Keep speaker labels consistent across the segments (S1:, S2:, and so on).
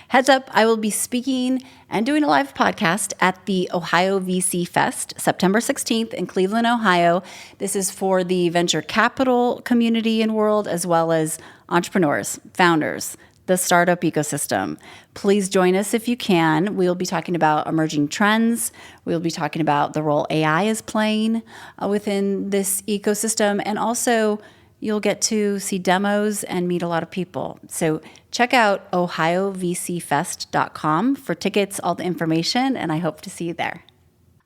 S1: Heads up, I will be speaking and doing a live podcast at the Ohio VC Fest, September 16th in Cleveland, Ohio. This is for the venture capital community and world, as well as entrepreneurs, founders, the startup ecosystem. Please join us if you can. We'll be talking about emerging trends. We'll be talking about the role AI is playing within this ecosystem. And also, you'll get to see demos and meet a lot of people. So check out ohiovcfest.com for tickets, all the information, and I hope to see you there.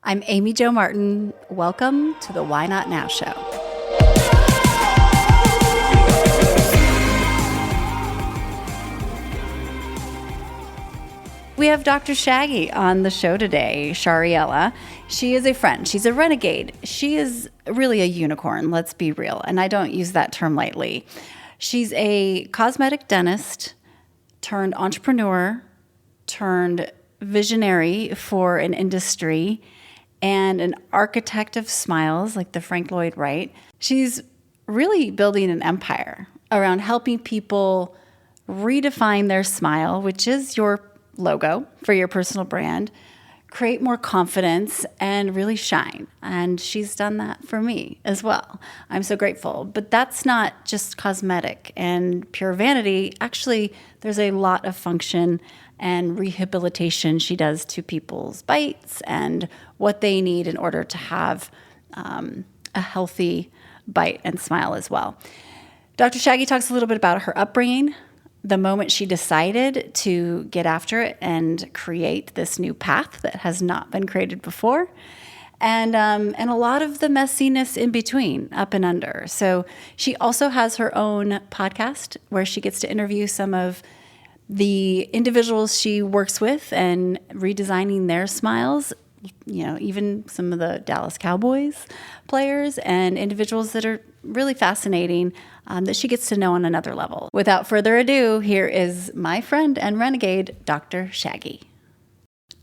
S1: I'm Amy Jo Martin. Welcome to the Why Not Now show. We have Dr. Shaggy on the show today, Shariella. She is a friend. She's a renegade. She is really a unicorn, let's be real. And I don't use that term lightly. She's a cosmetic dentist turned entrepreneur, turned visionary for an industry, and an architect of smiles like the Frank Lloyd Wright. She's really building an empire around helping people redefine their smile, which is your logo for your personal brand, create more confidence, and really shine. And she's done that for me as well. I'm so grateful. But that's not just cosmetic and pure vanity. Actually, there's a lot of function and rehabilitation she does to people's bites and what they need in order to have a healthy bite and smile as well. Dr. Shaggy talks a little bit about her upbringing, the moment she decided to get after it and create this new path that has not been created before, and a lot of the messiness in between, up and under. So she also has her own podcast where she gets to interview some of the individuals she works with and redesigning their smiles, you know, even some of the Dallas Cowboys players and individuals that are really fascinating that she gets to know on another level. Without further ado, here is my friend and renegade, Dr. Shaggy.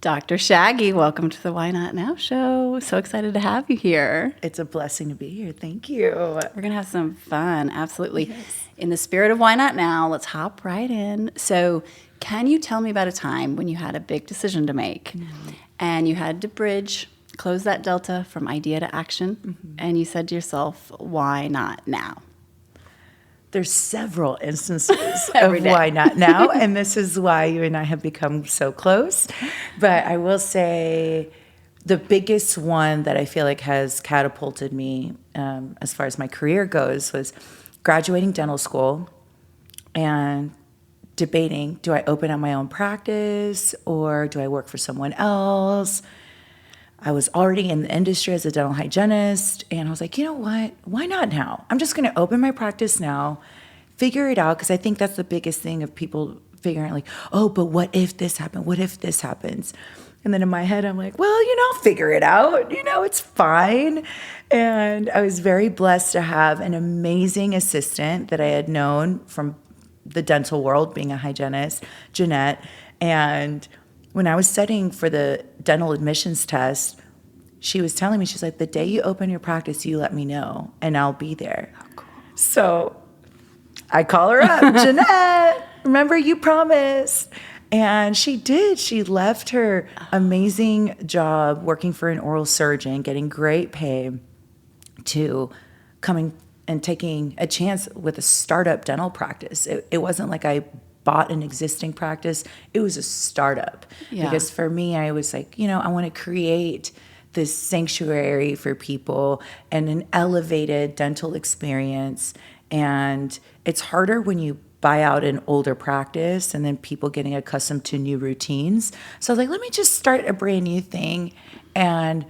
S1: Dr. Shaggy, welcome to the Why Not Now show. So excited to have you here.
S2: It's a blessing to be here. Thank you.
S1: We're going to have some fun. Absolutely. Yes. In the spirit of Why Not Now, let's hop right in. So can you tell me about a time when you had a big decision to make and you had to close that delta from idea to action, and you said to yourself, why not now?
S2: There's several instances of why not now, and this is why you and I have become so close. But I will say the biggest one that I feel like has catapulted me as far as my career goes was graduating dental school and debating, do I open up my own practice or do I work for someone else? I was already in the industry as a dental hygienist, and I was like, you know what? Why not now? I'm just going to open my practice now, figure it out, because I think that's the biggest thing of people figuring out, like, oh, but what if this happened? What if this happens? And then in my head, I'm like, well, I'll figure it out. It's fine. And I was very blessed to have an amazing assistant that I had known from the dental world, being a hygienist, Jeanette. And when I was studying for the dental admissions test, she was telling me, she's like, the day you open your practice, you let me know, and I'll be there. Oh, cool. So I call her up, Jeanette, remember you promised. And she did. She left her amazing job working for an oral surgeon, getting great pay, to coming and taking a chance with a startup dental practice. It wasn't like I bought an existing practice. It was a startup. Yeah. Because for me, I was like, I want to create this sanctuary for people and an elevated dental experience. And it's harder when you buy out an older practice and then people getting accustomed to new routines. So I was like, let me just start a brand new thing and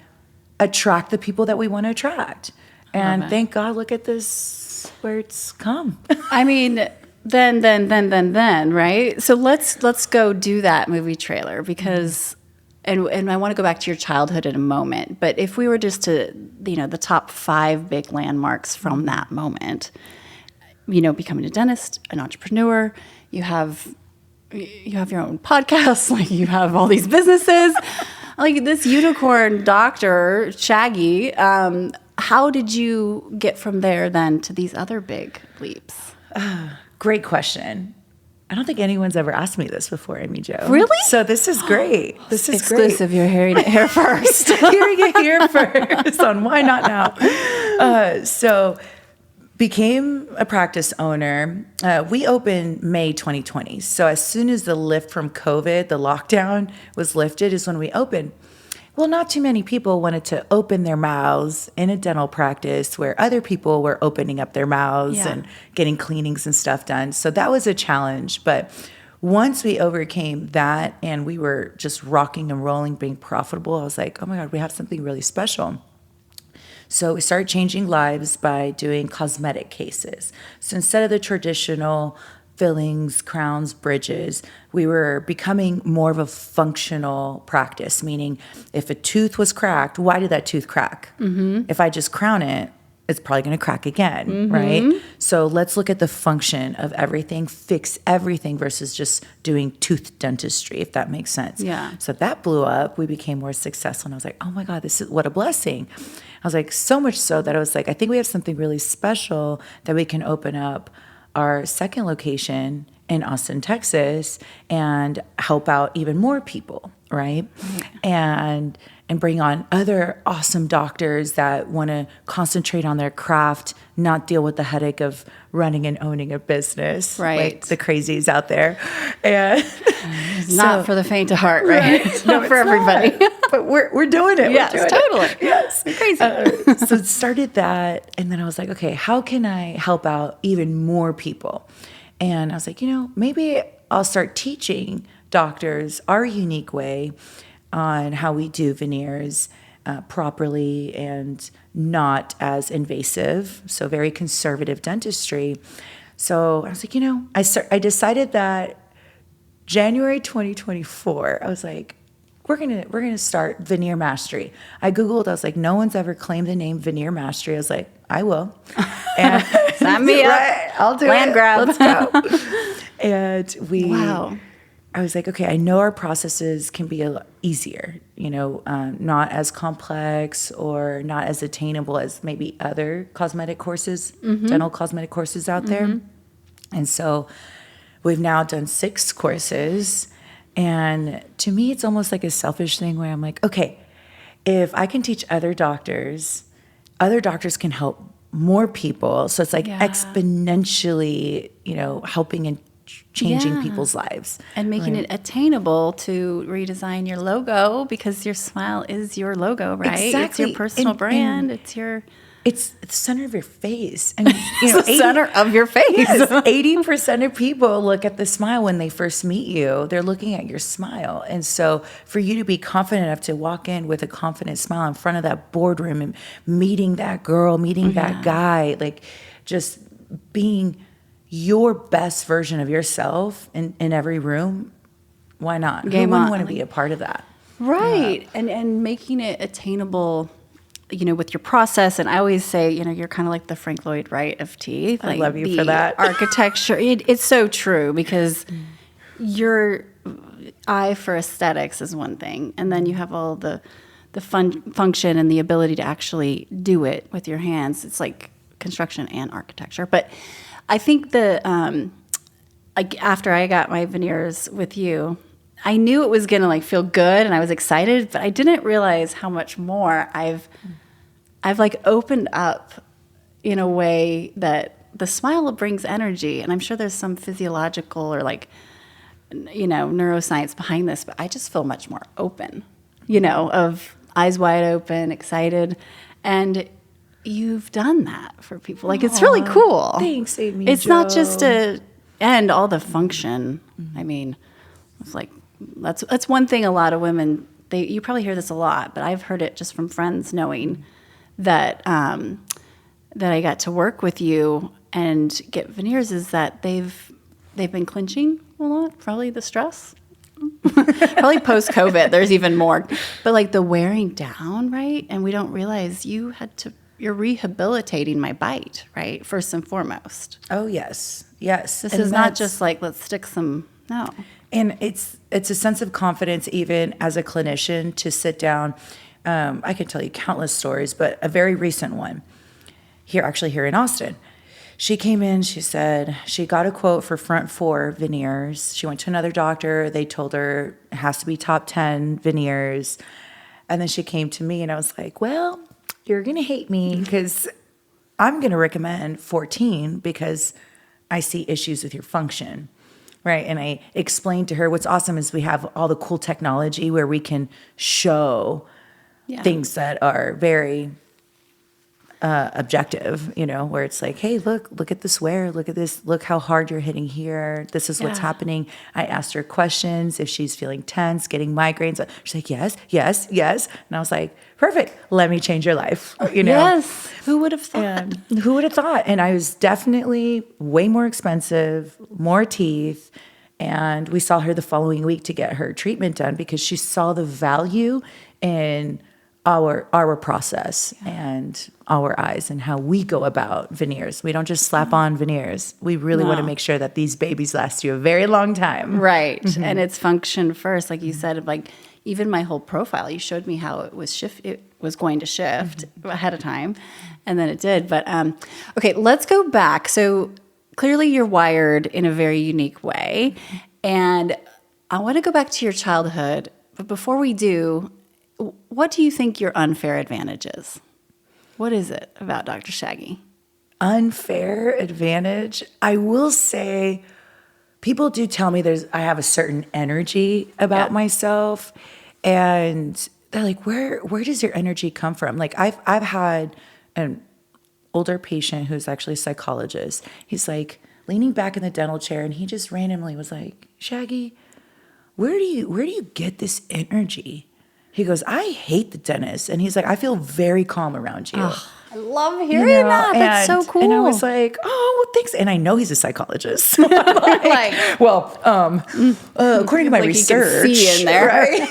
S2: attract the people that we want to attract. And thank God, look at this, where it's come.
S1: I mean, then, right? So let's go do that movie trailer, because, and I want to go back to your childhood in a moment, but if we were just to, the top 5 big landmarks from that moment, becoming a dentist, an entrepreneur, you have your own podcast, like you have all these businesses, like this unicorn Dr. Shaggy. How did you get from there then to these other big leaps?
S2: Great question. I don't think anyone's ever asked me this before, Amy Jo.
S1: Really?
S2: So this is great. This is
S1: exclusive. You're hearing it here first.
S2: Hearing it here first on Why Not Now. So became a practice owner. We opened May 2020. So as soon as the lift from COVID, the lockdown was lifted, is when we opened. Well, not too many people wanted to open their mouths in a dental practice where other people were opening up their mouths and getting cleanings and stuff done. So that was a challenge. But once we overcame that and we were just rocking and rolling, being profitable, I was like, oh my God, we have something really special. So we started changing lives by doing cosmetic cases. So instead of the traditional fillings, crowns, bridges, we were becoming more of a functional practice, meaning if a tooth was cracked, why did that tooth crack? If I just crown it, it's probably going to crack again, right? So let's look at the function of everything, fix everything versus just doing tooth dentistry, if that makes sense.
S1: Yeah.
S2: So that blew up. We became more successful. And I was like, oh my God, this is what a blessing. I was like, so much so that I was like, I think we have something really special that we can open up our second location in Austin, Texas, and help out even more people, right? And bring on other awesome doctors that want to concentrate on their craft, not deal with the headache of running and owning a business, like the crazies out there. And
S1: it's not for the faint of heart, right? It's not for everybody.
S2: But we're doing it.
S1: Yes, totally.
S2: Yes.
S1: Crazy.
S2: So started that, and then I was like, okay, how can I help out even more people? And I was like, maybe I'll start teaching doctors our unique way on how we do veneers properly and not as invasive, so very conservative dentistry. So I was like, I decided that January 2024, I was like, we're gonna start Veneer Mastery. I Googled, I was like, no one's ever claimed the name Veneer Mastery. I was like, I will. And
S1: sign me up.
S2: Right, I'll do
S1: Land
S2: it.
S1: grab.
S2: Let's go. And
S1: Wow.
S2: I was like, okay, I know our processes can be a lot easier, not as complex or not as attainable as maybe other cosmetic courses, dental cosmetic courses out there. And so we've now done 6 courses. And to me, it's almost like a selfish thing where I'm like, okay, if I can teach other doctors can help more people. So it's like exponentially, helping and changing people's lives.
S1: And making it attainable to redesign your logo, because your smile is your logo, right?
S2: Exactly.
S1: It's your personal brand.
S2: It's the center of your face. And
S1: It's the center of your face.
S2: Yes, 80% of people look at the smile when they first meet you. They're looking at your smile. And so for you to be confident enough to walk in with a confident smile in front of that boardroom and meeting that girl, meeting that guy, like just being your best version of yourself in every room, why not? Who wouldn't want to be a part of that?
S1: Right. And making it attainable, with your process. And I always say, you're kind of like the Frank Lloyd Wright of teeth.
S2: I love you for that.
S1: Architecture. It's so true, because your eye for aesthetics is one thing. And then you have all the function and the ability to actually do it with your hands. It's like construction and architecture. But I think after I got my veneers with you, I knew it was going to feel good, and I was excited, but I didn't realize how much more I've opened up in a way that the smile brings energy. And I'm sure there's some physiological or neuroscience behind this, but I just feel much more open, of eyes wide open, excited. And you've done that for people. It's really cool.
S2: Thanks, Amy.
S1: It's not just to end all the function. I mean, it's like, that's one thing a lot of women, you probably hear this a lot, but I've heard it just from friends knowing that that I got to work with you and get veneers, is that they've been clinching a lot, probably the stress. Probably post-COVID, there's even more. But the wearing down, right? And we don't realize you're rehabilitating my bite, right? First and foremost.
S2: Oh, yes. Yes.
S1: This is not just let's stick some, no.
S2: And it's a sense of confidence, even as a clinician, to sit down. I could tell you countless stories, but a very recent one here in Austin. she came in, she said she got a quote for front 4 veneers. She went to another doctor. They told her it has to be top 10 veneers. And then she came to me and I was like, well, you're going to hate me because I'm going to recommend 14 because I see issues with your function. Right. And I explained to her what's awesome is we have all the cool technology where we can show things that are very objective, where it's like, hey, look at this wear. Look at this. Look how hard you're hitting here. This is what's happening. I asked her questions if she's feeling tense, getting migraines. She's like, yes, yes, yes. And I was like, perfect. Let me change your life.
S1: Yes. Who would have thought?
S2: And who would have thought? And I was definitely way more expensive, more teeth. And we saw her the following week to get her treatment done because she saw the value in our process and our eyes and how we go about veneers. We don't just slap on veneers. We really want to make sure that these babies last you a very long time.
S1: Right. Mm-hmm. And it's function first. Like you said, like even my whole profile, you showed me how it was going to shift ahead of time. And then it did. But okay, let's go back. So clearly you're wired in a very unique way. And I want to go back to your childhood. But before we do, what do you think your unfair advantage is? What is it about Dr. Shaggy?
S2: Unfair advantage? I will say people do tell me I have a certain energy about myself. And they're like, where does your energy come from? Like I've had an older patient who's actually a psychologist. He's like leaning back in the dental chair and he just randomly was like, Shaggy, where do you get this energy? He goes, I hate the dentist. And he's like, I feel very calm around you.
S1: Oh, I love hearing that. That's so cool.
S2: And I was like, oh, well, thanks. And I know he's a psychologist. So according to my research,
S1: you can see in there.
S2: Right?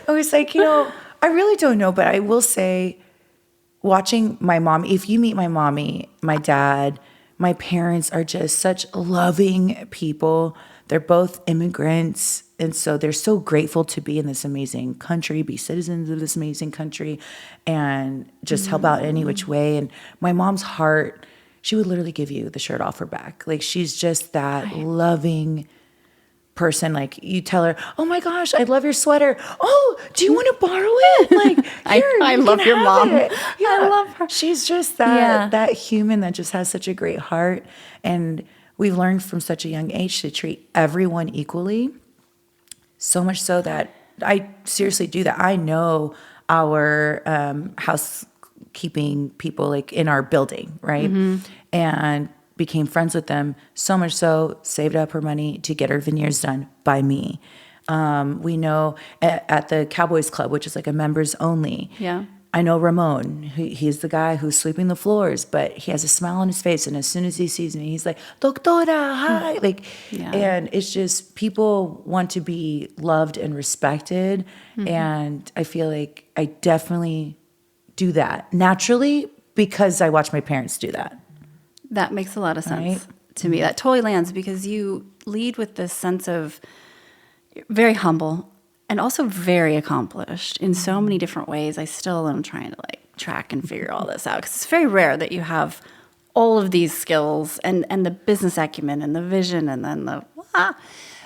S2: I was like, I really don't know. But I will say, watching my mom, if you meet my mommy, my dad, my parents are just such loving people. They're both immigrants. And so they're so grateful to be in this amazing country, be citizens of this amazing country, and just help out any which way. And my mom's heart, she would literally give you the shirt off her back. Like she's just that loving person. Like you tell her, oh my gosh, I love your sweater. Oh, do you want to borrow it? Like,
S1: I love your mom.
S2: Yeah.
S1: I love her.
S2: She's just that human that just has such a great heart. And we've learned from such a young age to treat everyone equally. So much so that I seriously do that. I know our housekeeping people like in our building, right? And became friends with them. So much so, saved up her money to get her veneers done by me. We know at the Cowboys Club, which is like a members only. Yeah. I know Ramon. He's the guy who's sweeping the floors, but he has a smile on his face. And as soon as he sees me, he's like, Doctora, hi. And it's just people want to be loved and respected. And I feel like I definitely do that naturally because I watch my parents do that.
S1: That makes a lot of sense to me. That totally lands because you lead with this sense of very humble and also very accomplished in so many different ways. I still am trying to track and figure all this out because it's very rare that you have all of these skills and the business acumen and the vision and then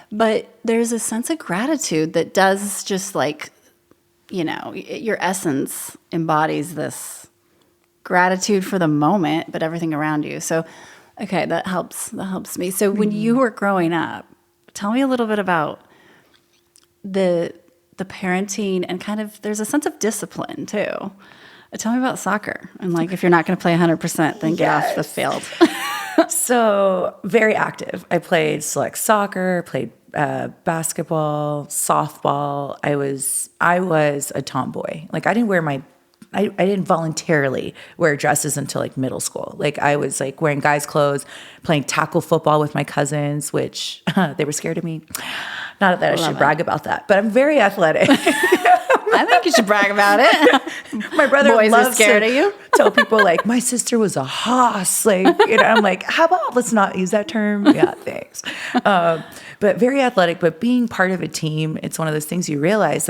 S1: but there's a sense of gratitude that does just your essence embodies this gratitude for the moment, but everything around you. So, okay, that helps me. So when you were growing up, tell me a little bit about the parenting and kind of there's a sense of discipline too. Tell me about soccer and if you're not going to play 100%, then get off the field.
S2: So very active. I played select soccer, played basketball, softball. I was a tomboy. I didn't voluntarily wear dresses until middle school. I was wearing guys' clothes, playing tackle football with my cousins, which they were scared of me. Not that I should brag about that, but I'm very athletic.
S1: I think you should brag about it.
S2: My brother
S1: Boys
S2: loves
S1: are scared of you.
S2: Tell people my sister was a hoss. I'm like, how about let's not use that term? Yeah, thanks. But very athletic, but being part of a team, it's one of those things you realize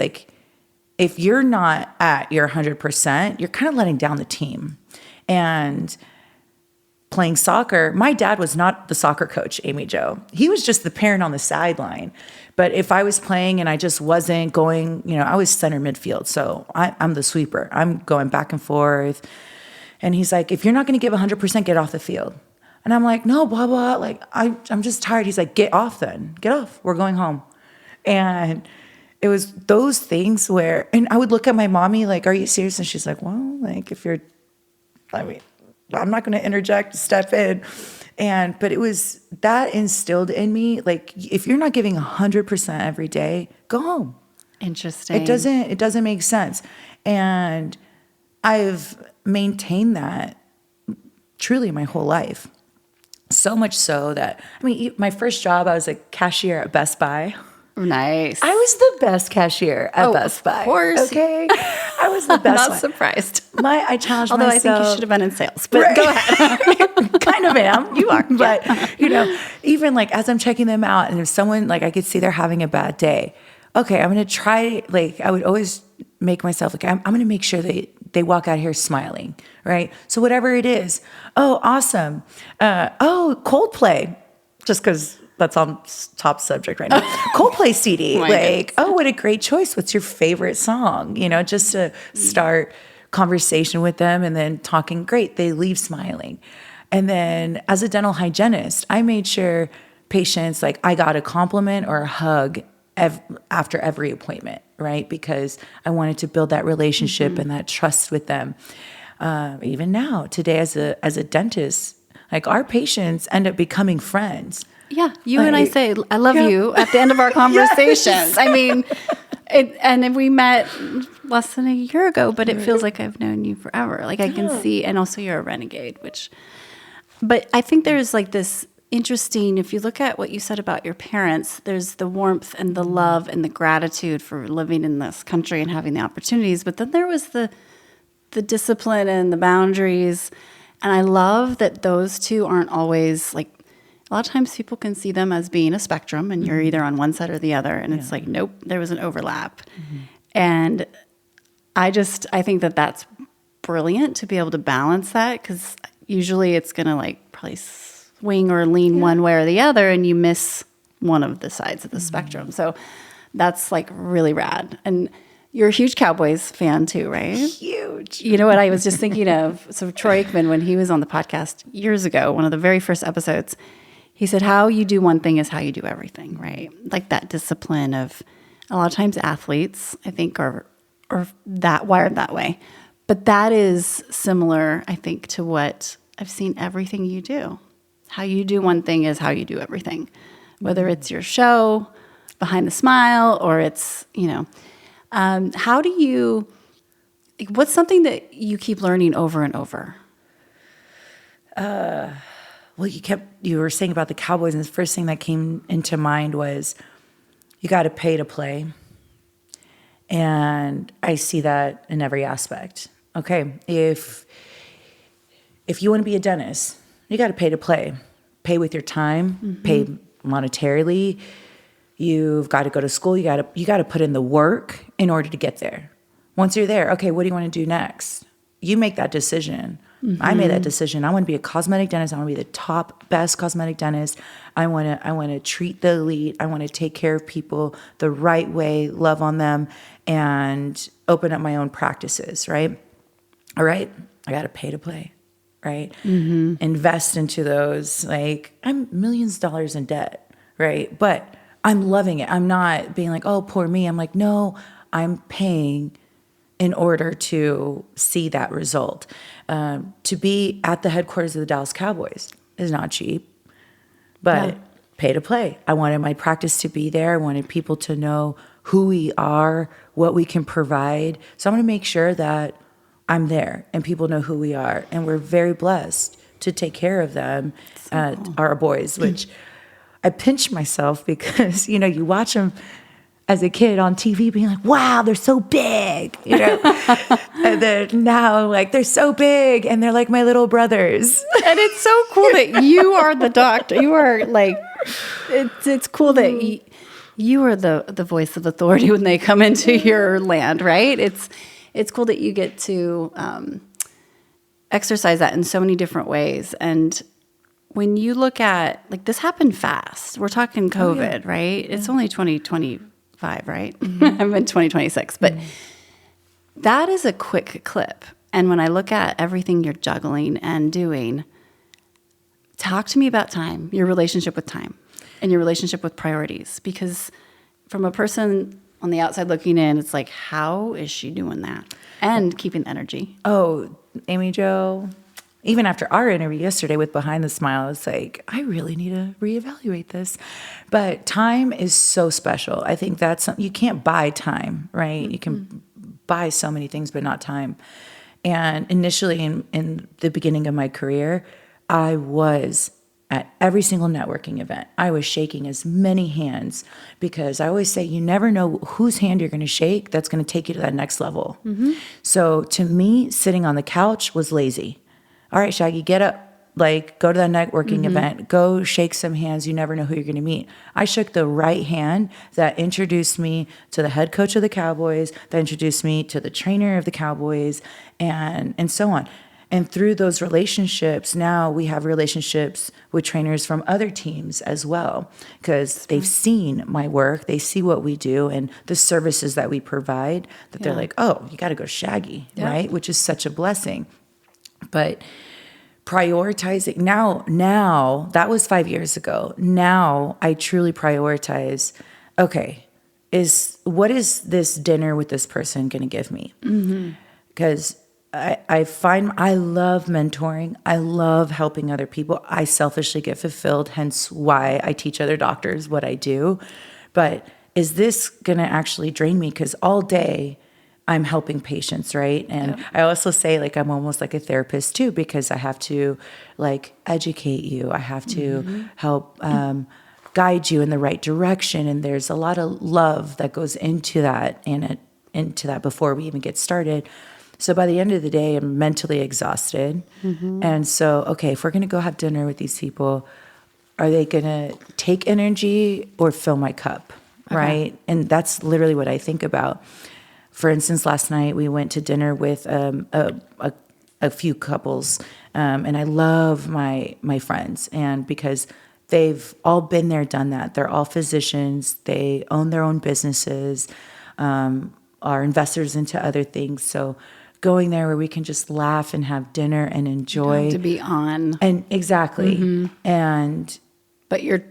S2: if you're not at your 100%, you're kind of letting down the team. And playing soccer, my dad was not the soccer coach, Amy Jo. He was just the parent on the sideline. But if I was playing and I just wasn't going, I was center midfield. So I'm the sweeper. I'm going back and forth. And he's like, if you're not going to give 100%, get off the field. And I'm like, no, blah, blah. Like, I'm just tired. He's like, get off then. Get off. We're going home. And it was those things where, and I would look at my mommy like, are you serious? And she's like, well, like I'm not going to interject, step in. But it was that instilled in me, like, if you're not giving 100% every day, go home.
S1: Interesting.
S2: It doesn't make sense. And I've maintained that truly my whole life. So much so that, my first job, I was a cashier at Best Buy.
S1: Nice.
S2: I was the best cashier at Best Buy.
S1: Of course.
S2: Okay. I was the best.
S1: Not surprised.
S2: I challenged
S1: Although
S2: myself.
S1: I think you should have been in sales, but go ahead.
S2: Kind of am.
S1: You are.
S2: But, even like as I'm checking them out, and if someone, like, I could see they're having a bad day, okay, I'm going to try, like, I would always make myself, like, I'm going to make sure they walk out here smiling, right? So whatever it is, oh, awesome. Coldplay, just because that's on top subject right now. Coldplay CD, like, oh, what a great choice. What's your favorite song? Just to start conversation with them and then talking, great, they leave smiling. And then as a dental hygienist, I made sure patients, like, I got a compliment or a hug after every appointment, right? Because I wanted to build that relationship and that trust with them. Even now, today as a dentist, like, our patients end up becoming friends.
S1: Yeah, and I say, I love you at the end of our conversations. Yes. And we met less than a year ago, but it feels like I've known you forever. Like, I can see, and also you're a renegade, but I think there's like this interesting, if you look at what you said about your parents, there's the warmth and the love and the gratitude for living in this country and having the opportunities. But then there was the discipline and the boundaries. And I love that those two aren't always like, a lot of times people can see them as being a spectrum and you're either on one side or the other. And it's like, nope, there was an overlap. And I think that that's brilliant to be able to balance that, because usually it's going to like probably swing or lean one way or the other and you miss one of the sides of the spectrum. So that's like really rad. And you're a huge Cowboys fan too, right?
S2: Huge.
S1: You know what I was just thinking of? So Troy Aikman, when he was on the podcast years ago, one of the very first episodes, he said, how you do one thing is how you do everything, right? Like that discipline of, a lot of times athletes, I think, are that wired that way. But that is similar, I think, to what I've seen everything you do. How you do one thing is how you do everything. Whether it's your show, Behind the Smile, or it's, how do you, what's something that you keep learning over and over?
S2: Well, you were saying about the Cowboys, and the first thing that came into mind was you got to pay to play. And I see that in every aspect. Okay, if you want to be a dentist, you got to pay to play. Pay with your time, pay monetarily. You've got to go to school. You got to put in the work in order to get there. Once you're there, okay, what do you want to do next? You make that decision. I made that decision. I want to be a cosmetic dentist. I want to be the top, best cosmetic dentist. I want to treat the elite. I want to take care of people the right way, love on them, and open up my own practices, right? All right, I got to pay to play, right? Invest into those. Like, I'm millions of dollars in debt, right? But I'm loving it. I'm not being like, oh, poor me. I'm like, no, I'm paying in order to see that result. To be at the headquarters of the Dallas Cowboys is not cheap, but pay to play. I wanted my practice to be there. I wanted people to know who we are, what we can provide. So I'm going to make sure that I'm there and people know who we are. And we're very blessed to take care of them, our boys, which I pinch myself because, you watch them as a kid on TV being like, wow, they're so big, and then now, like, they're so big and they're like my little brothers.
S1: And it's so cool that you are the doctor. You are like, it's cool that you are the voice of authority when they come into your land, right? It's cool that you get to exercise that in so many different ways. And when you look at, like, this happened fast. We're talking COVID, right? Yeah. It's only 2025, right? I'm in 2026. But that is a quick clip. And when I look at everything you're juggling and doing, talk to me about time, your relationship with time, and your relationship with priorities. Because from a person on the outside looking in, it's like, how is she doing that? And keeping the energy.
S2: Oh, Amy Jo, even after our interview yesterday with Behind the Smile, it's like, I really need to reevaluate this. But time is so special. I think that's something, you can't buy time, right? Mm-hmm. You can buy so many things, but not time. And initially in the beginning of my career, I was at every single networking event. I was shaking as many hands because I always say you never know whose hand you're going to shake that's going to take you to that next level. Mm-hmm. So to me, sitting on the couch was lazy. All right, Shaggy, get up. Like, go to that networking event. Go shake some hands. You never know who you're going to meet. I shook the right hand that introduced me to the head coach of the Cowboys, that introduced me to the trainer of the Cowboys, and so on. And through those relationships, now we have relationships with trainers from other teams as well, because they've seen my work, they see what we do and the services that we provide, that they're like, oh, you got to go Shaggy, right? Which is such a blessing. But prioritizing now that was 5 years ago. Now I truly prioritize, okay, what is this dinner with this person going to give me? Because I find I love mentoring. I love helping other people. I selfishly get fulfilled, hence why I teach other doctors what I do. But is this going to actually drain me? Because all day I'm helping patients, right? And I also say, like, I'm almost like a therapist too, because I have to, like, educate you. I have to help guide you in the right direction. And there's a lot of love that goes into that and into that before we even get started. So by the end of the day, I'm mentally exhausted. And so, okay, if we're going to go have dinner with these people, are they going to take energy or fill my cup, right? And that's literally what I think about. For instance, last night we went to dinner with a few couples, and I love my friends, and because they've all been there, done that. They're all physicians. They own their own businesses, are investors into other things. So going there where we can just laugh and have dinner and enjoy.
S1: You don't have to be on.
S2: And exactly.
S1: But you're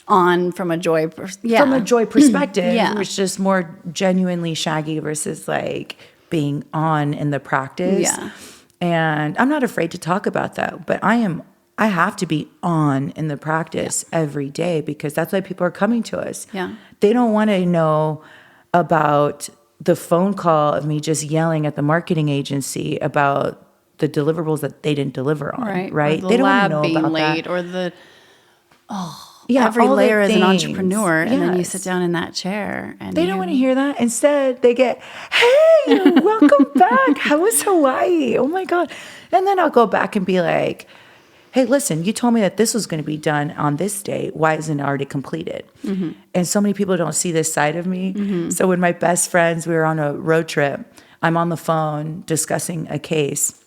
S1: on from a joy
S2: from a joy perspective, which is more genuinely Shaggy versus like being on in the practice. And I'm not afraid to talk about that, but I have to be on in the practice every day, because that's why people are coming to us. They don't want to know about the phone call of me just yelling at the marketing agency about the deliverables that they didn't deliver on, right?
S1: They don't want to know being about late, that. Or the every layer as an entrepreneur, and then you sit down in that chair, and
S2: they don't want to hear that. Instead, they get, "Hey, welcome back. How was Hawaii? Oh my God!" And then I'll go back and be like, "Hey, listen, you told me that this was going to be done on this day. Why isn't it already completed?" And so many people don't see this side of me. So when my best friends, we were on a road trip, I'm on the phone discussing a case,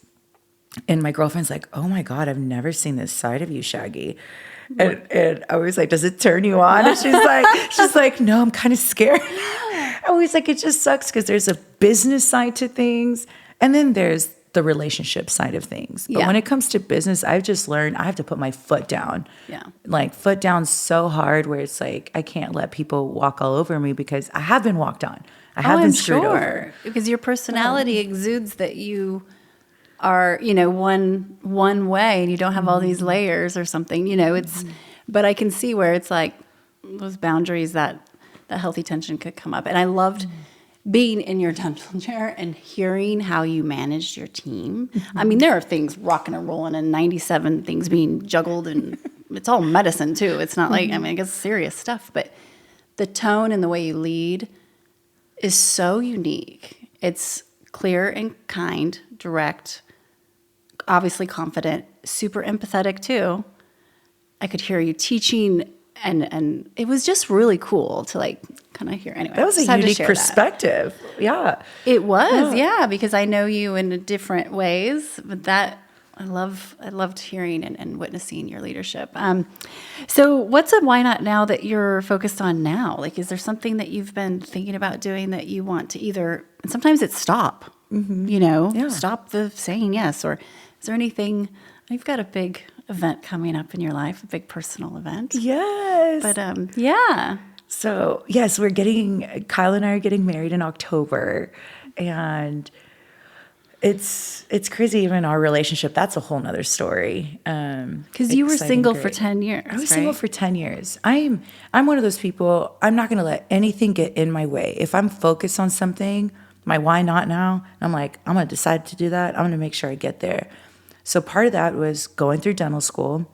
S2: and my girlfriend's like, "Oh my God, I've never seen this side of you, Shaggy." And I was like, "Does it turn you on?" And she's like, "No, I'm kind of scared." I was like, it just sucks because there's a business side to things, and then there's the relationship side of things. But when it comes to business, I've just learned I have to put my foot down. Like, foot down so hard where it's like I can't let people walk all over me, because I have been walked on. I have been screwed over.
S1: Because your personality exudes that you are, one way, and you don't have all these layers or something, it's, but I can see where it's like those boundaries, that healthy tension could come up. And I loved being in your dental chair and hearing how you managed your team. I mean, there are things rocking and rolling and 97 things being juggled, and it's all medicine too. It's not like, I guess serious stuff, but the tone and the way you lead is so unique. It's clear and kind, direct, obviously confident, super empathetic too. I could hear you teaching, and it was just really cool to like kind of hear. Anyway,
S2: that was a unique perspective.
S1: It was, because I know you in different ways, but that I loved hearing and witnessing your leadership. So what's a why not now that you're focused on now? Like, is there something that you've been thinking about doing that you want to either, and sometimes it's stop, stop the saying yes, or is there anything, you've got a big event coming up in your life, a big personal event.
S2: Yes.
S1: But yeah.
S2: So yes, Kyle and I are getting married in October, and it's crazy. Even our relationship, that's a whole nother story.
S1: Because you were single for 10 years.
S2: I was single for 10 years. I'm one of those people, I'm not going to let anything get in my way. If I'm focused on something, my why not now, I'm like, I'm going to decide to do that. I'm going to make sure I get there. So part of that was going through dental school,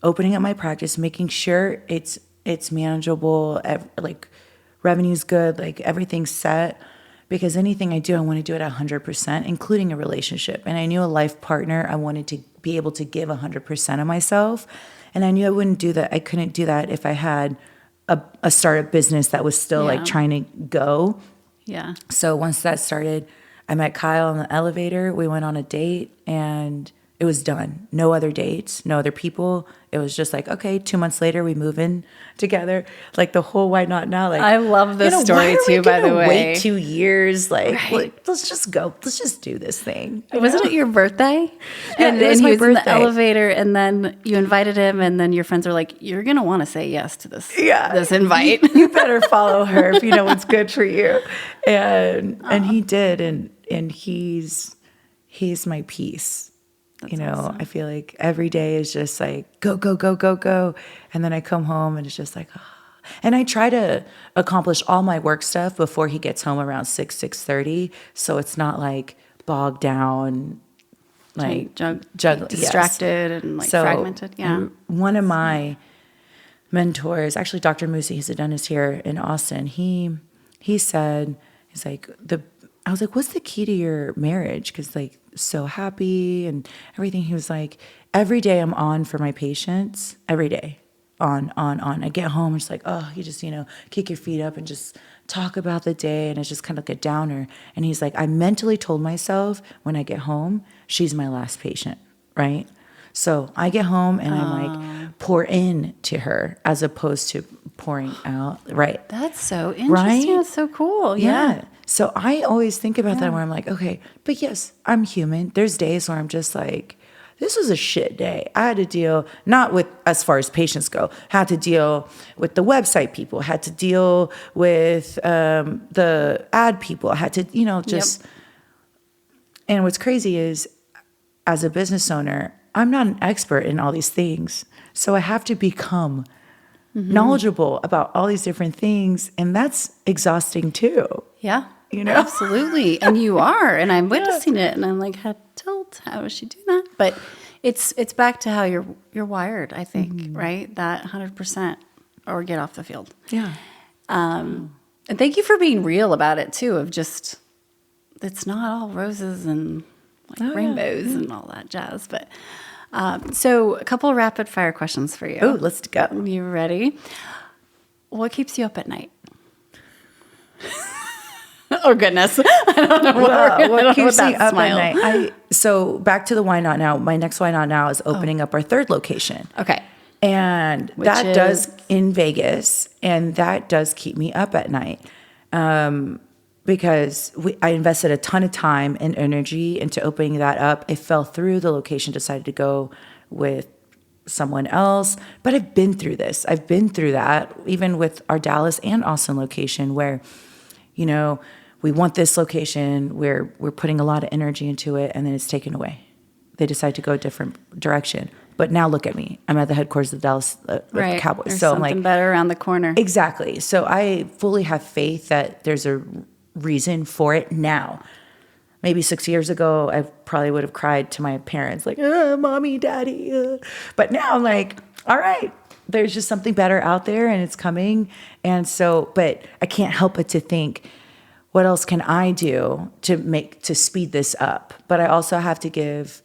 S2: opening up my practice, making sure it's manageable, like revenue's good, like everything's set. Because anything I do, I want to do it 100%, including a relationship. And I knew a life partner, I wanted to be able to give 100% of myself. And I knew I wouldn't do that. I couldn't do that if I had a startup business that was still like trying to go.
S1: Yeah.
S2: So once that started, I met Kyle in the elevator. We went on a date and it was done. No other dates, no other people. It was just like, okay, 2 months later, we move in together. Like the whole why not now? Like,
S1: I love this story too, by the way.
S2: Wait 2 years. Like, let's just go. Let's just do this thing.
S1: Wasn't it your birthday?
S2: Yeah,
S1: and
S2: it was
S1: he
S2: my
S1: was
S2: birthday.
S1: in the elevator, and then you invited him, and then your friends were like, "You're gonna want to say yes to this, this invite.
S2: You better follow her if you know what's good for you." And he did, and he's my peace. That's awesome. I feel like every day is just like, go, go, go, go, go. And then I come home and it's just like, oh. And I try to accomplish all my work stuff before he gets home around 6:30. So it's not like bogged down, like juggling,
S1: distracted and like fragmented. Yeah.
S2: One of my mentors, actually Dr. Musi, he's a dentist here in Austin. He said, he's like, I was like, what's the key to your marriage? Because like, so happy and everything. He was like, every day I'm on for my patients, every day, on. I get home, it's like, oh, you just, kick your feet up and just talk about the day. And it's just kind of like a downer. And he's like, I mentally told myself when I get home, she's my last patient, right? So I get home and I'm like, pour in to her as opposed to pouring out, right?
S1: That's so interesting.
S2: Right?
S1: That's so cool. Yeah.
S2: So I always think about that where I'm like, okay, but yes, I'm human. There's days where I'm just like, this was a shit day. I had to deal, not with as far as patients go, had to deal with the website people, had to deal with the ad people. I had to, just, and what's crazy is as a business owner, I'm not an expert in all these things. So I have to become knowledgeable about all these different things. And that's exhausting too.
S1: Yeah. Absolutely. And you are, and I'm witnessing it, and I'm like, how does she do that? But it's back to how you're wired, I think, right? That 100% or get off the field.
S2: Yeah.
S1: And thank you for being real about it too, of just, it's not all roses and like rainbows and all that jazz. But so a couple of rapid fire questions for you.
S2: Oh, let's go.
S1: You ready? What keeps you up at night? Oh, goodness. I don't know
S2: what keeps me up at night. So back to the why not now. My next why not now is opening up our third location.
S1: Okay.
S2: And that does in Vegas, and that does keep me up at night. Because I invested a ton of time and energy into opening that up. I fell through the location, decided to go with someone else. But I've been through this. I've been through that, even with our Dallas and Austin location where, we want this location, we're putting a lot of energy into it, and then it's taken away. They decide to go a different direction. But now look at me. I'm at the headquarters of the Dallas Cowboys.
S1: There's
S2: so
S1: something
S2: I'm like,
S1: better around the corner.
S2: Exactly. So I fully have faith that there's a reason for it now. Maybe 6 years ago, I probably would have cried to my parents, like, mommy, daddy. But now I'm like, all right, there's just something better out there and it's coming. And so, but I can't help but to think, what else can I do to speed this up? But I also have to give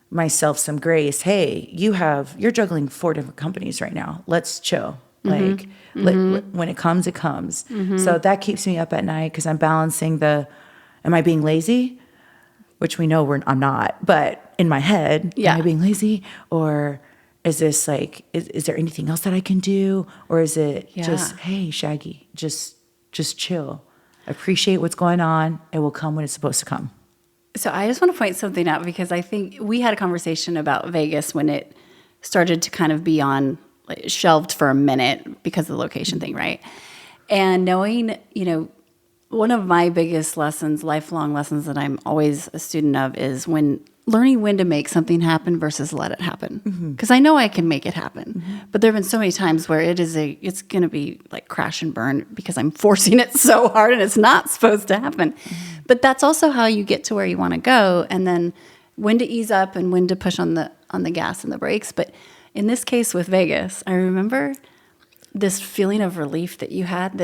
S2: myself some grace. Hey, you're juggling 4 different companies right now. Let's chill. When it comes, it comes. So that keeps me up at night because I'm balancing am I being lazy? which we know I'm not, but in my head,
S1: Yeah.
S2: am I being lazy? Or is this like, is there anything else that I can do? Or is it just, hey, Shaggy, just chill. Appreciate what's going on. It will come when it's supposed to come.
S1: So I just want to point something out because I think we had a conversation about Vegas when it started to kind of be on shelved for a minute because of the location thing, right? And knowing, one of my biggest lessons, lifelong lessons that I'm always a student of is learning when to make something happen versus let it happen. Because I know I can make it happen. But there have been so many times where it's going to be like crash and burn because I'm forcing it so hard and it's not supposed to happen. But that's also how you get to where you want to go, and then when to ease up and when to push on the gas and the brakes. But in this case with Vegas, I remember this feeling of relief that you had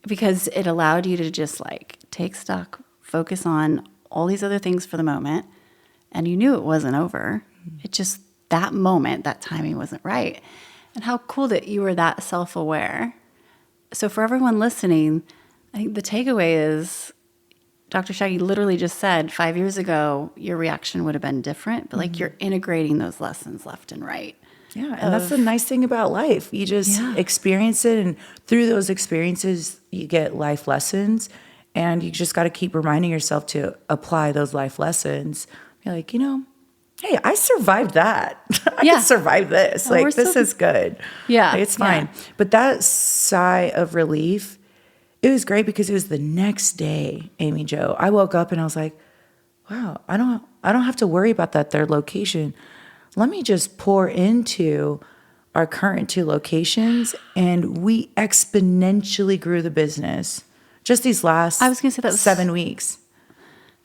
S1: because it allowed you to just like take stock, focus on all these other things for the moment, and you knew it wasn't over. It just, that moment, that timing wasn't right. And how cool that you were that self-aware. So for everyone listening, I think the takeaway is Dr. Shaggy literally just said 5 years ago, your reaction would have been different, but like you're integrating those lessons left and right.
S2: Yeah, and that's the nice thing about life. You just experience it, and through those experiences, you get life lessons, and you just got to keep reminding yourself to apply those life lessons. You're like, hey, I survived that. I can survive this. This is good.
S1: Yeah.
S2: It's fine.
S1: Yeah.
S2: But that sigh of relief, it was great because it was the next day, Amy Jo. I woke up and I was like, wow, I don't have to worry about that third location. Let me just pour into our current 2 locations, and we exponentially grew the business just these last 7 weeks.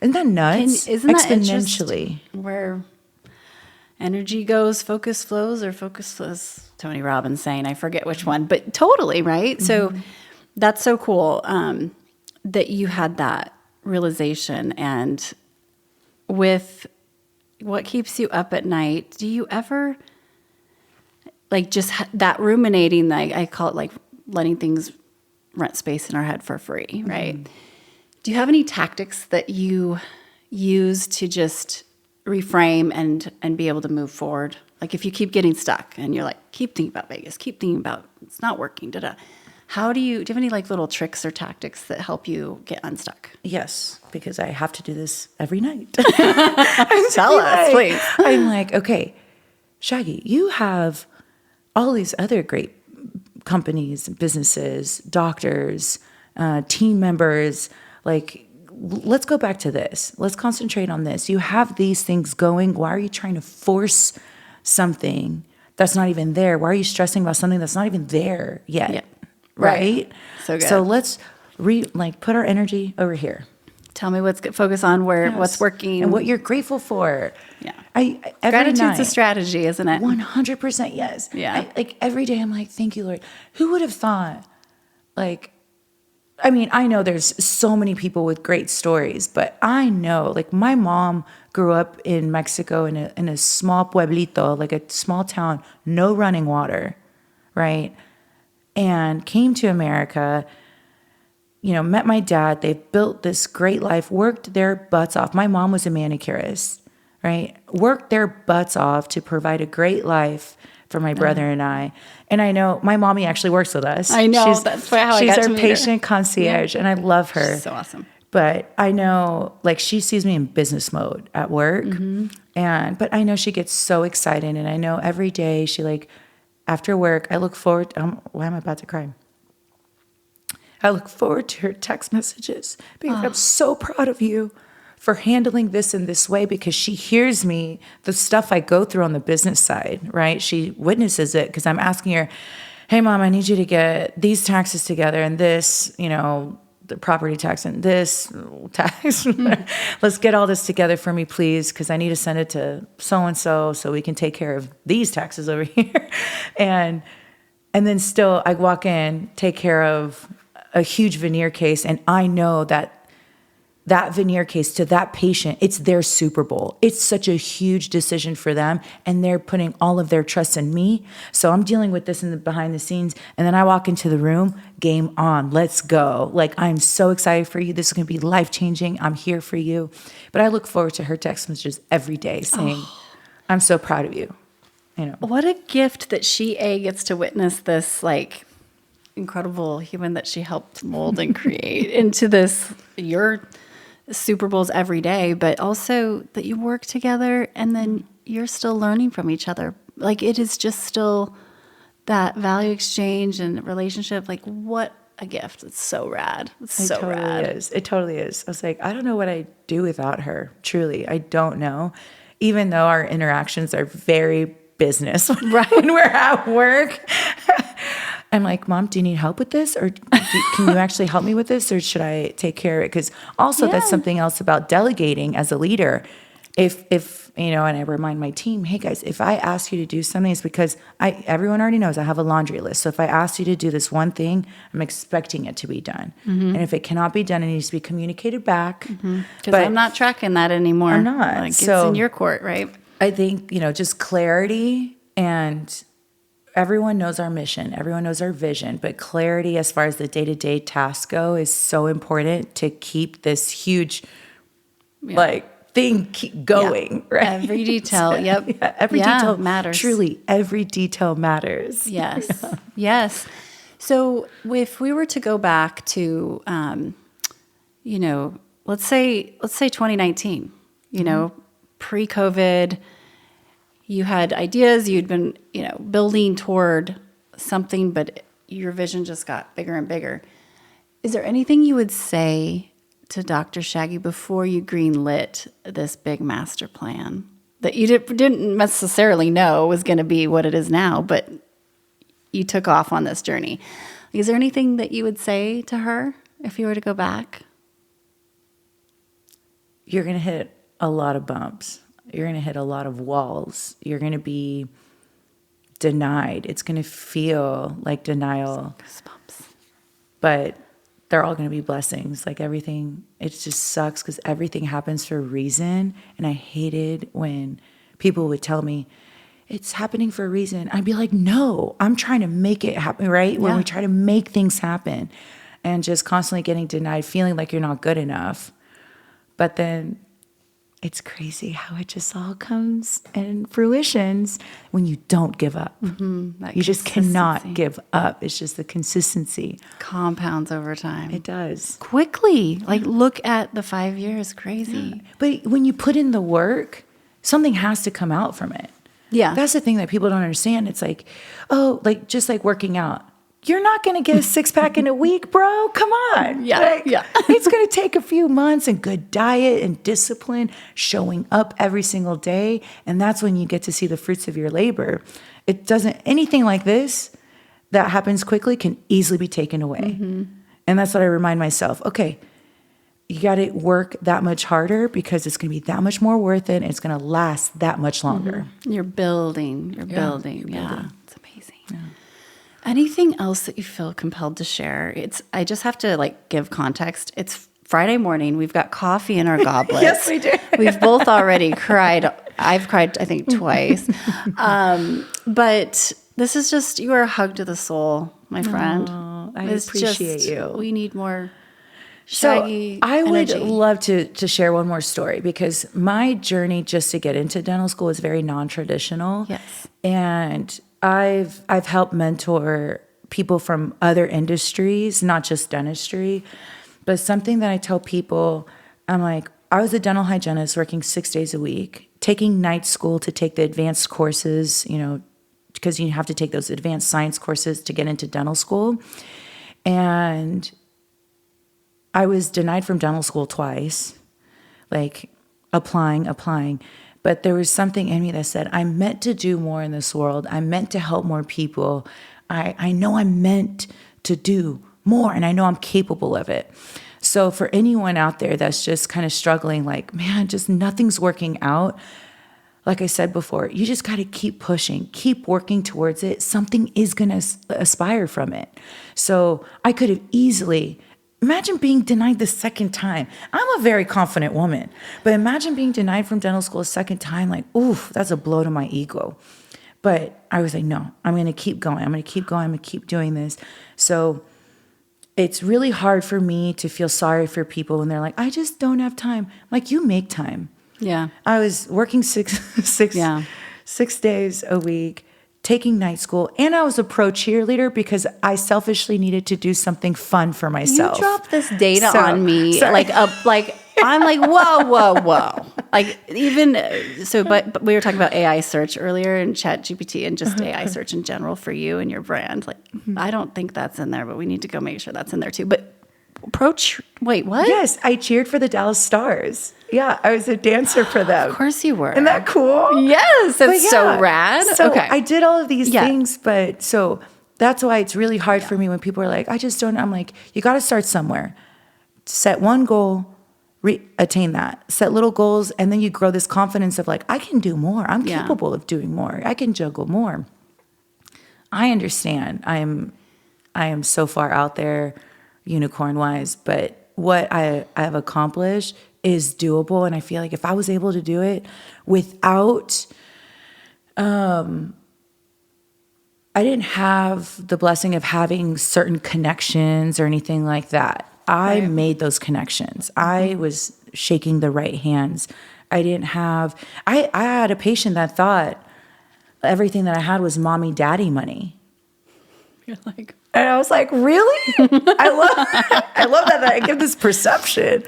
S2: Isn't that nuts?
S1: Isn't that
S2: exponentially
S1: where energy goes, focus flows, or focus flows? Tony Robbins saying, I forget which one, but totally, right? So that's so cool that you had that realization. And with what keeps you up at night, do you ever just that ruminating, I call it like letting things rent space in our head for free, right? Do you have any tactics that you use to just reframe and be able to move forward? Like if you keep getting stuck and you're like, keep thinking about Vegas, keep thinking about it's not working, How do you have any little tricks or tactics that help you get unstuck?
S2: Yes, because I have to do this every night.
S1: Tell us, please.
S2: I'm like, okay, Shaggy, you have all these other great companies, businesses, doctors, team members. Let's go back to this. Let's concentrate on this. You have these things going. Why are you trying to force something that's not even there? Why are you stressing about something that's not even there yet? Yeah. Right?
S1: So good.
S2: So let's put our energy over here.
S1: Tell me focus on what's working.
S2: And what you're grateful for.
S1: Yeah.
S2: Gratitude's
S1: a strategy, isn't it?
S2: 100% yes.
S1: Yeah.
S2: Every day I'm like, thank you, Lord. Who would have thought, I know there's so many people with great stories, but I know, my mom grew up in Mexico in a small pueblito, a small town, no running water, right? And came to America, met my dad. They built this great life, worked their butts off. My mom was a manicurist, right? Worked their butts off to provide a great life for my brother and I. And I know my mommy actually works with us.
S1: I know. That's how I got to meet her.
S2: She's our patient concierge, and I love her.
S1: She's so awesome.
S2: But I know, she sees me in business mode at work. But I know she gets so excited. And I know every day she, after work, I look forward, why am I about to cry? I look forward to her text messages because I'm so proud of you for handling this in this way, because she hears me, the stuff I go through on the business side, right? She witnesses it because I'm asking her, hey, Mom, I need you to get these taxes together and this, the property tax and this tax. Let's get all this together for me, please, because I need to send it to so-and-so so we can take care of these taxes over here. And then still I walk in, take care of a huge veneer case, and I know that that veneer case to that patient, it's their Super Bowl. It's such a huge decision for them, and they're putting all of their trust in me. So I'm dealing with this in the behind the scenes, and then I walk into the room, game on, let's go. Like, I'm so excited for you. This is going to be life-changing. I'm here for you. But I look forward to her text messages every day saying, I'm so proud of you. You know.
S1: What a gift that she gets to witness this like incredible human that she helped mold and create into this, your Super Bowls every day, but also that you work together and then you're still learning from each other. Like, it is just still that value exchange and relationship. Like, what a gift. It's so rad. It's so rad.
S2: It totally is. I was like, I don't know what I'd do without her. Truly, I don't know. Even though our interactions are very business
S1: right.
S2: when we're at work. I'm like, Mom, do you need help with this? Or can you actually help me with this? Or should I take care of it? Because also that's something else about delegating as a leader. If you know, and I remind my team, hey guys, if I ask you to do something, it's because everyone already knows I have a laundry list. So if I ask you to do this one thing, I'm expecting it to be done. And if it cannot be done, it needs to be communicated back.
S1: Because I'm not tracking that anymore.
S2: I'm not.
S1: Like, so, it's in your court, right?
S2: I think, you know, just clarity, and everyone knows our mission, everyone knows our vision, but clarity as far as the day-to-day tasks go is so important to keep this huge thing keep going, right?
S1: Every detail,
S2: every detail
S1: matters.
S2: Truly, every detail matters.
S1: Yes, yes. So if we were to go back to, you know, let's say 2019, you know, pre-COVID, you had ideas, you'd been, you know, building toward something, but your vision just got bigger and bigger. Is there anything you would say to Dr. Shaggy before you greenlit this big master plan that you didn't necessarily know was going to be what it is now, but you took off on this journey? Is there anything that you would say to her if you were to go back?
S2: You're going to hit a lot of bumps. You're going to hit a lot of walls. You're going to be denied. It's going to feel like denial.
S1: Goosebumps.
S2: But they're all going to be blessings. Like, everything, it just sucks because everything happens for a reason. And I hated when people would tell me, it's happening for a reason. I'd be like, no, I'm trying to make it happen, right? Yeah. When we try to make things happen and just constantly getting denied, feeling like you're not good enough. But then it's crazy how it just all comes in fruitions when you don't give up. You just cannot give up. It's just the consistency.
S1: Compounds over time.
S2: It does.
S1: Quickly. Like, look at the 5 years. Crazy.
S2: Yeah. But when you put in the work, something has to come out from it.
S1: Yeah.
S2: That's the thing that people don't understand. It's like, oh, like, just like working out. You're not going to get a six-pack in a week, bro. Come on.
S1: Yeah,
S2: It's going to take a few months and good diet and discipline, showing up every single day. And that's when you get to see the fruits of your labor. It doesn't, anything like this that happens quickly can easily be taken away. And that's what I remind myself. Okay, you got to work that much harder because it's going to be that much more worth it. And it's going to last that much longer.
S1: You're building. You're building. It's amazing. Yeah. Anything else that you feel compelled to share? I just have to like give context. It's Friday morning. We've got coffee in our goblets.
S2: Yes, we do.
S1: We've both already cried. I've cried, I think, twice. But this is just, you are a hug to the soul, my friend.
S2: Oh, I appreciate you.
S1: We need more Shaggy
S2: I would
S1: energy.
S2: love to share one more story, because my journey just to get into dental school is very non-traditional.
S1: Yes.
S2: And I've helped mentor people from other industries, not just dentistry. But something that I tell people, I'm like, I was a dental hygienist working 6 days a week, taking night school to take the advanced courses, you know, because you have to take those advanced science courses to get into dental school. And I was denied from dental school twice, like applying. But there was something in me that said, I'm meant to do more in this world. I'm meant to help more people. I know I'm meant to do more, and I know I'm capable of it. So for anyone out there that's just kind of struggling, like, man, just nothing's working out, like I said before, you just got to keep pushing, keep working towards it. Something is going to aspire from it. So I could have easily imagine being denied the second time. I'm a very confident woman, but imagine being denied from dental school a second time. Like, oof, that's a blow to my ego. But I was like, no, I'm going to keep going. I'm going to keep going. I'm going to keep doing this. So it's really hard for me to feel sorry for people when they're like, I just don't have time. I'm like, you make time.
S1: Yeah.
S2: I was working six days a week, taking night school, and I was a pro cheerleader because I selfishly needed to do something fun for myself.
S1: You dropped this data on me, I'm like, whoa. Like even so, but we were talking about AI search earlier and ChatGPT and just AI search in general for you and your brand. Like, I don't think that's in there, but we need to go make sure that's in there too. But wait, what?
S2: Yes, I cheered for the Dallas Stars. Yeah, I was a dancer for them.
S1: Of course you were.
S2: Isn't that cool?
S1: Yes, that's so rad.
S2: So
S1: okay.
S2: I did all of these things, but so that's why it's really hard for me when people are like, I just don't, I'm like, you got to start somewhere. Set one goal, attain that. Set little goals, and then you grow this confidence of like, I can do more. I'm capable of doing more. I can juggle more. I understand. I am so far out there, unicorn-wise, but what I have accomplished is doable, and I feel like if I was able to do it without, I didn't have the blessing of having certain connections or anything like that. I made those connections. I was shaking the right hands. I had a patient that thought everything that I had was mommy, daddy money.
S1: You're like,
S2: and I was like, really? I love that I give this perception.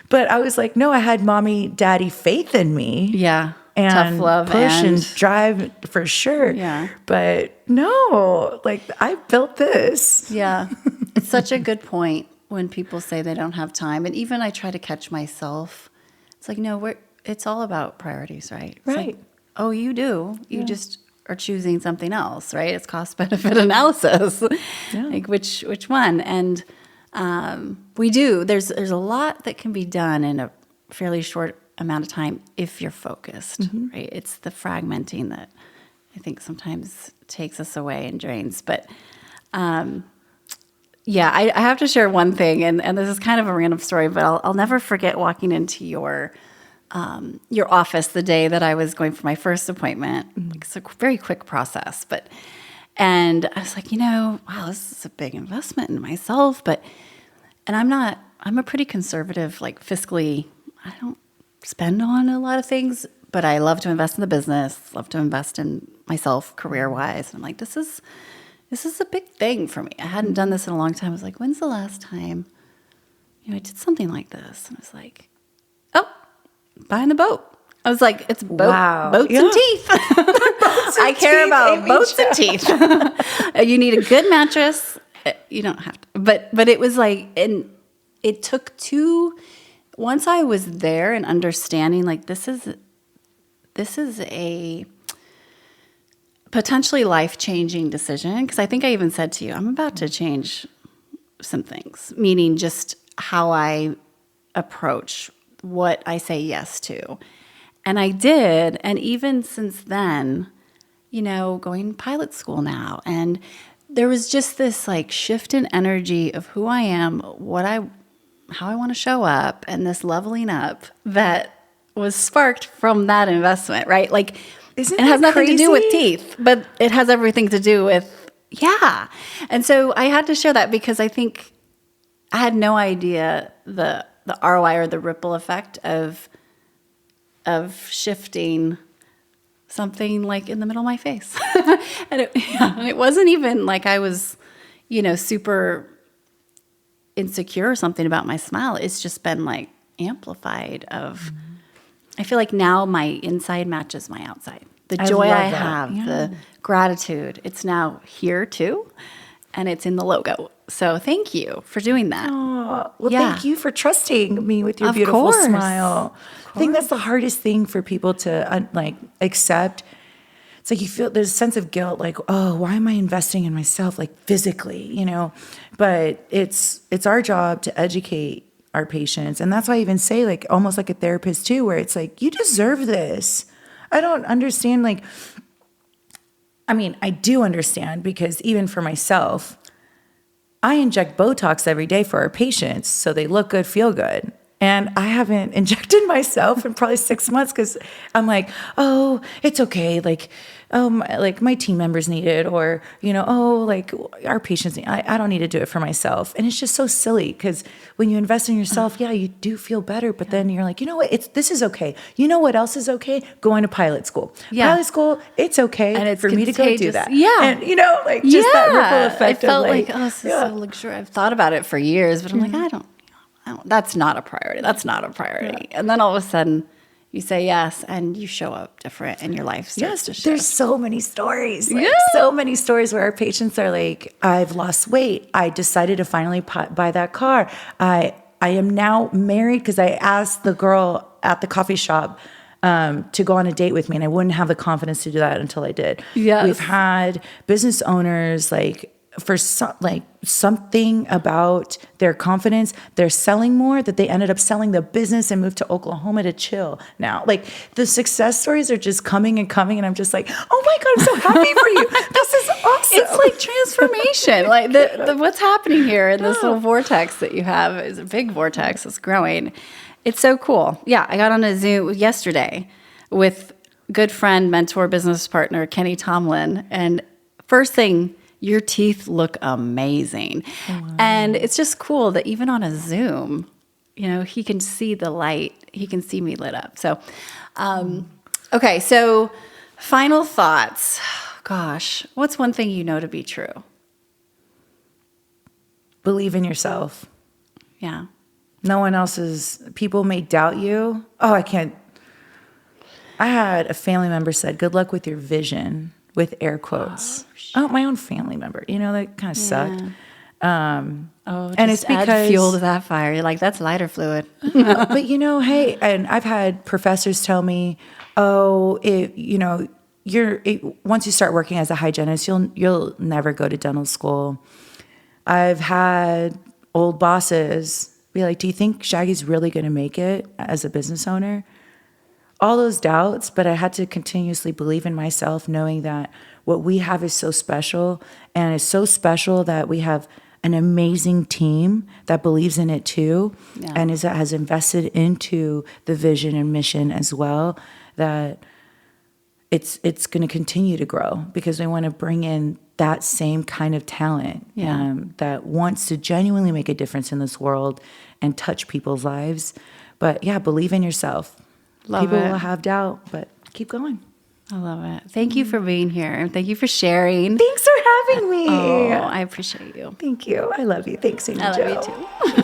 S2: But I was like, no, I had mommy, daddy faith in me.
S1: Yeah.
S2: And
S1: tough love
S2: push and drive for sure.
S1: Yeah.
S2: But no, like I built this.
S1: Yeah. It's such a good point when people say they don't have time. And even I try to catch myself. It's like, no, it's all about priorities, right? It's
S2: right.
S1: Like, oh, you do. You just are choosing something else, right? It's cost benefit analysis. Like which one? And we do. There's a lot that can be done in a fairly short amount of time if you're focused, right? It's the fragmenting that I think sometimes takes us away and drains. But I have to share one thing, and this is kind of a random story, but I'll never forget walking into your office the day that I was going for my first appointment. It's a very quick process, and I was like, wow, this is a big investment in myself, and I'm a pretty conservative, like fiscally, I don't spend on a lot of things, but I love to invest in the business, love to invest in myself career-wise. And I'm like, this is a big thing for me. I hadn't done this in a long time. I was like, when's the last time, I did something like this? And I was like, oh, buying the boat. I was like, it's boats and teeth. I care about boats and teeth. You need a good mattress. You don't have to. But it was like, and it took once I was there and understanding, like, this is a potentially life-changing decision, because I think I even said to you, I'm about to change some things, meaning just how I approach what I say yes to. And I did, and even since then, going to pilot school now, and there was just this like shift in energy of who I am, how I want to show up, and this leveling up that was sparked from that investment, right? Like, it has nothing to do with teeth, but it has everything to do with, And so I had to share that because I think I had no idea the ROI or the ripple effect of shifting something like in the middle of my face. and it wasn't even like I was, super insecure or something about my smile. It's just been like amplified I feel like now my inside matches my outside. The joy I have, the gratitude, it's now here too, and it's in the logo. So thank you for doing that.
S2: Oh, well, thank you for trusting me with your beautiful smile. I think that's the hardest thing for people to accept. It's like you feel there's a sense of guilt, like, oh, why am I investing in myself, like physically, But it's our job to educate our patients. And that's why I even say, like, almost like a therapist too, where it's like, you deserve this. I don't understand, I do understand, because even for myself, I inject Botox every day for our patients so they look good, feel good. And I haven't injected myself in probably 6 months because I'm like, oh, it's okay. Like, my team members need it, or, like our patients need, I don't need to do it for myself. And it's just so silly because when you invest in yourself, yeah, you do feel better. But then you're like, you know what? This is okay. You know what else is okay? Going to pilot school.
S1: Yeah.
S2: Pilot school, it's okay
S1: And it's
S2: for me to go do that.
S1: Yeah.
S2: And, just that ripple effect.
S1: I felt like, oh, this is so luxurious. I've thought about it for years, but I'm like, I don't, that's not a priority. That's not a priority. Yeah. And then all of a sudden you say yes and you show up different and your life starts to shift.
S2: There's so many stories. So many stories where our patients are like, I've lost weight. I decided to finally buy that car. I am now married because I asked the girl at the coffee shop to go on a date with me, and I wouldn't have the confidence to do that until I did.
S1: Yes.
S2: We've had business owners for something about their confidence, they're selling more, that they ended up selling the business and moved to Oklahoma to chill now. Like, the success stories are just coming and coming, and I'm just like, oh my God, I'm so happy for you. This is awesome.
S1: It's like transformation. Like the what's happening here in this little vortex that you have is a big vortex that's growing. It's so cool. Yeah, I got on a Zoom yesterday with good friend, mentor, business partner, Kenny Tomlin, and first thing, your teeth look amazing. Wow. And it's just cool that even on a Zoom, he can see the light. He can see me lit up. So, okay. So final thoughts. Gosh, what's one thing you know to be true?
S2: Believe in yourself.
S1: Yeah.
S2: No one else's, people may doubt you. Oh, I can't. I had a family member said, good luck with your vision, with air quotes. Oh, my own family member. That kind of sucked. And it's because
S1: add fuel to that fire. You're like, that's lighter fluid.
S2: But hey, and I've had professors tell me, oh, once you start working as a hygienist, you'll never go to dental school. I've had old bosses be like, do you think Shaggy's really going to make it as a business owner? All those doubts, but I had to continuously believe in myself, knowing that what we have is so special, and it's so special that we have an amazing team that believes in it too, and has invested into the vision and mission as well, that it's going to continue to grow because we want to bring in that same kind of talent that wants to genuinely make a difference in this world and touch people's lives. But yeah, believe in yourself. People will have doubt, but keep going.
S1: I love it. Thank you for being here. And thank you for sharing.
S2: Thanks for having me.
S1: Oh, I appreciate you.
S2: Thank you. I love you. Thanks, Amy Jo.
S1: I love you too.